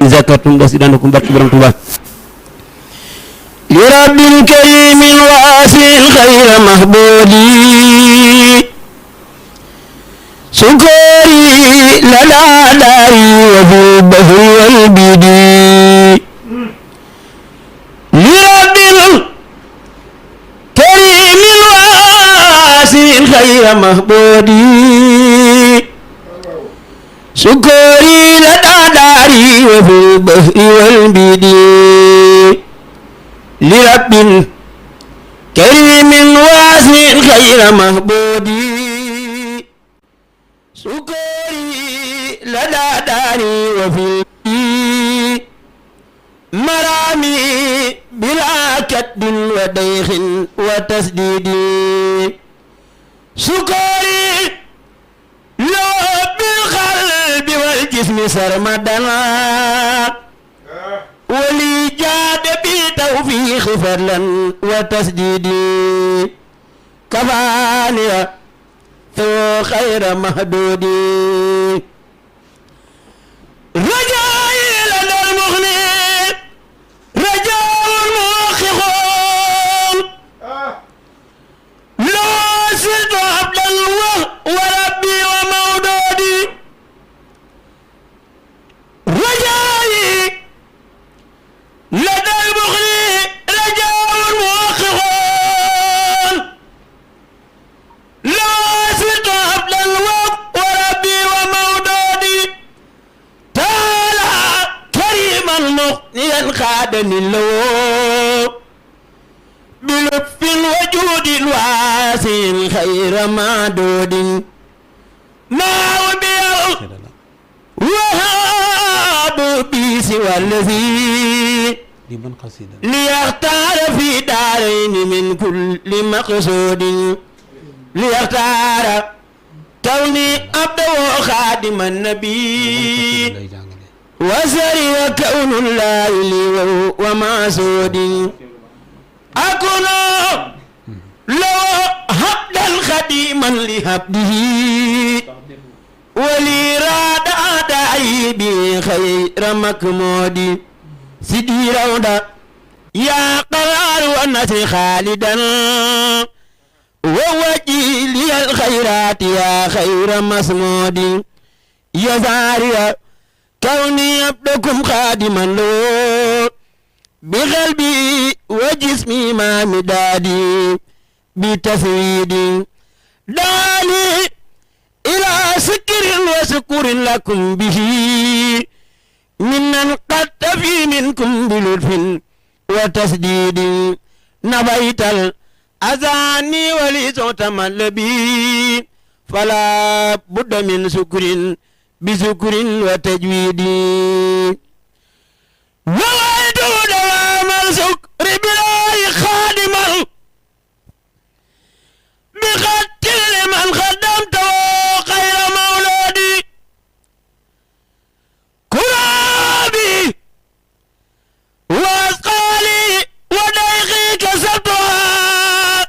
zakartum dasidannakum barki borom Tuuba li rabbil karimin waasil xayra mahbudi sukori lana dari wa fi bahri wal bidi li rabbil karimin waasil xayra mahbudi sukori lana dari wa fi bahri wal bidi li rabbil karimin waasil xayra mahbudi sukori lana dari wa fi marami bila katbin wa dayxin wa tasdidi sukori lo bil qalbi wal jismi sarmadana wali jaade bi tawfiq fadlan wa tasdidi kafaniya fu xayra mahdudi rajaayi la dal muxni rajaawul muxiqoon loo siltu abdal wa rabbi wa mawdudi rajaayi la dal muxni rajaawul muxiqoon loo siltu abdal wa rabbi wa mawdudi taala kariman muxniyan xaadani loo bilutfin wa juudin waasin xayra maadudin maa biyal wahaabu biisi wallazi ليختار في دارين من كل مقصود ليختار كوني عبده خادم النبي وسري كون الله لي ومعسود أكون لو عبدا خديما لعبده ولي راد أدعي بخير مكمود سيدي رودا يا قرار والنسر خالدا ووجه لي الخيرات يا خير مسمود يا زاريا كوني عبدكم خادما له بقلبي وجسمي ما مدادي بتفويدي داني إلى سكر وسكر لكم به ممن قد تفي منكم بلطف وتسديد نبيت الأذاني ولصوت ملبي فلا بد من سكر بسكر وتجويد نويت دوام السكر بلا خادما بقتل من خدمته خير مولودي كرابي وأثقالي وديخي كسبتها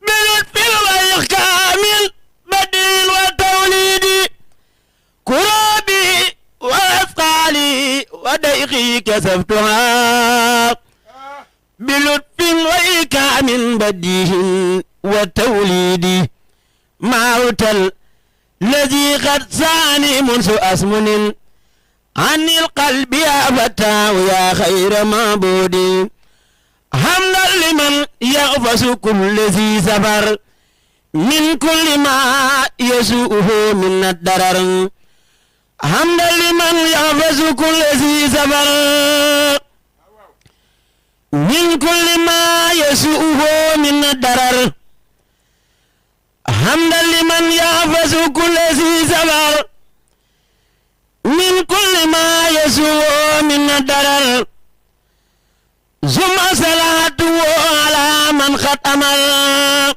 بلطف وإحكام بديل وتوليد كرابي وأثقالي وديخي كسبتها بلطف وإحكام بديه وتوليد موت الذي قد ساني منذ أسمن عن القلب يا فتاه يا خير معبود حمدا لمن يغفس كل ذي سفر من كل ما يسوءه من الضرر حمدا لمن يغفس كل ذي سفر من كل ما يسوءه من الضرر حمدا لمن يحفظ كل ذي سفر من كل ما يسوء من الضرر ثم صلاته على من قد أمر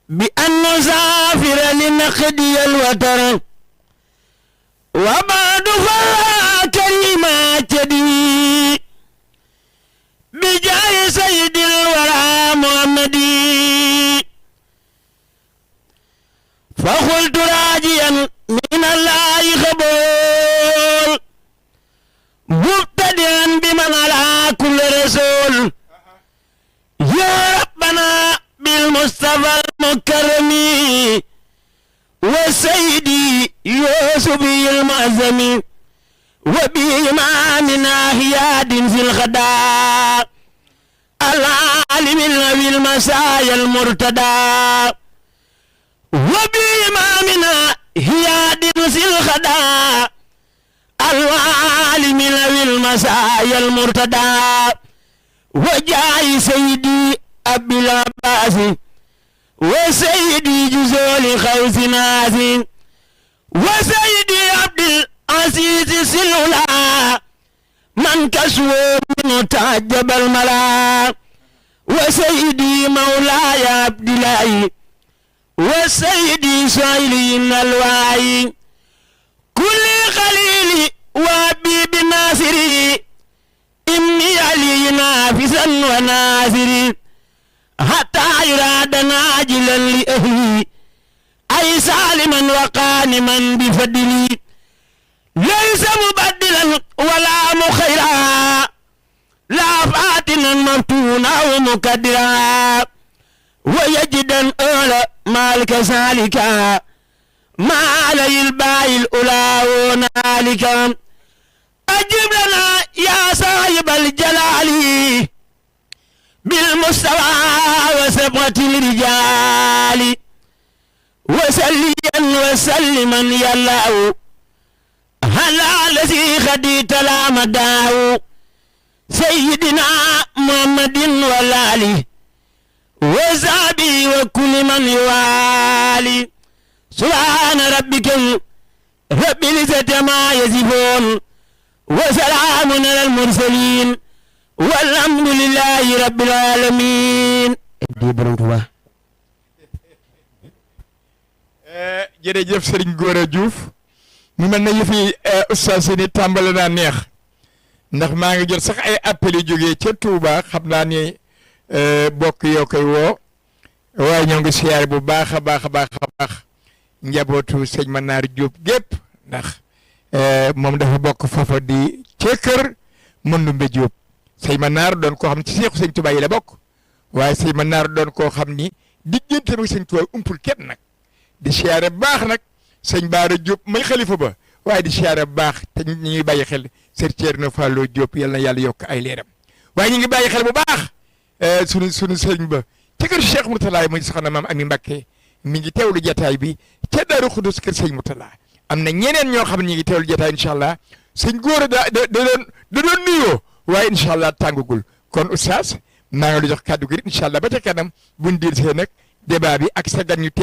بأن نسافر لنقضي الوتر وبعد فلا كلمات دي بجاه سيد الورى محمدي فقلت راجيا من الله قبول المعظم وبإمامنا هياد في الغداء العالم الغوي المسايا المرتدى وبإمامنا هياد في الغداء العالم الغوي المسايا المرتدى وجاي سيدي أبي العباس وسيدي جزول خوف ناس وسيدي عبد العزيز سلولا من كسوه منه تعجب الملا وسيدي مولاي عبد الله وسيدي سعيلي الواعي كل خليلي وابي بناصري إني علي نافسا وناصري حتى يراد ناجلا لأهلي أي سالما وقانما بفضلي ليس مبدلا ولا مخيرا لا فاتنا مفتونا ومكدرا ويجدا أولى مالك سالكا ما علي الباقي الأولى ونالك أجب لنا يا صاحب الجلال بالمستوى وسبقة الرجال وسليا وسلما يا الله على الذي خديت لا مداه سيدنا محمد والآل وصحبه وكل من يوالي سبحان ربك رب العزة ما يصفون وسلام على المرسلين والحمد لله رب العالمين. jërëjëf Serigne Gora Diouf mu mel na yëfi oustaz ni tàmbale naa neex ndax maa ngi jot sax ay appel yu jógee ca Touba xam naa ni bokk yoo koy woo waaye ñoo ngi siyaare bu baax a baax a baax a baax njabootu sëñ Manar Diop gépp ndax moom dafa bokk foofa di ca kër Mandumbe Diop sëñ Manar doon koo xam ne ci seexu sëñ Touba yi la bokk waaye sëñ Manar doon koo xam ni diggante bi sëñ Touba umpul kenn nag di siyaare bu baax nag sëñ Baara Diop may xalifa ba waaye di siyaare bu baax te ñu ngi bàyyi xel sër Thierno Fallou Diop yal na yàlla yokk ay leeram waaye ñu ngi bàyyi xel bu baax sunu sëñ ba ca kër Cheikh Mourtala muy soxna maam Ami Mbakke mi ngi teewlu jataay bi ca Daaru Xudus kër sëñ Mourtala am na ñeneen ñoo xam ne ñu ngi teewlu jataay incha allah sëñ Gora da doon nuyoo waaye incha allah tàngagul kon oustaz maa ngi la jox kàddu gi incha allah ba ca kanam buñ dir see nag débat bi ak sa gan ñu tedd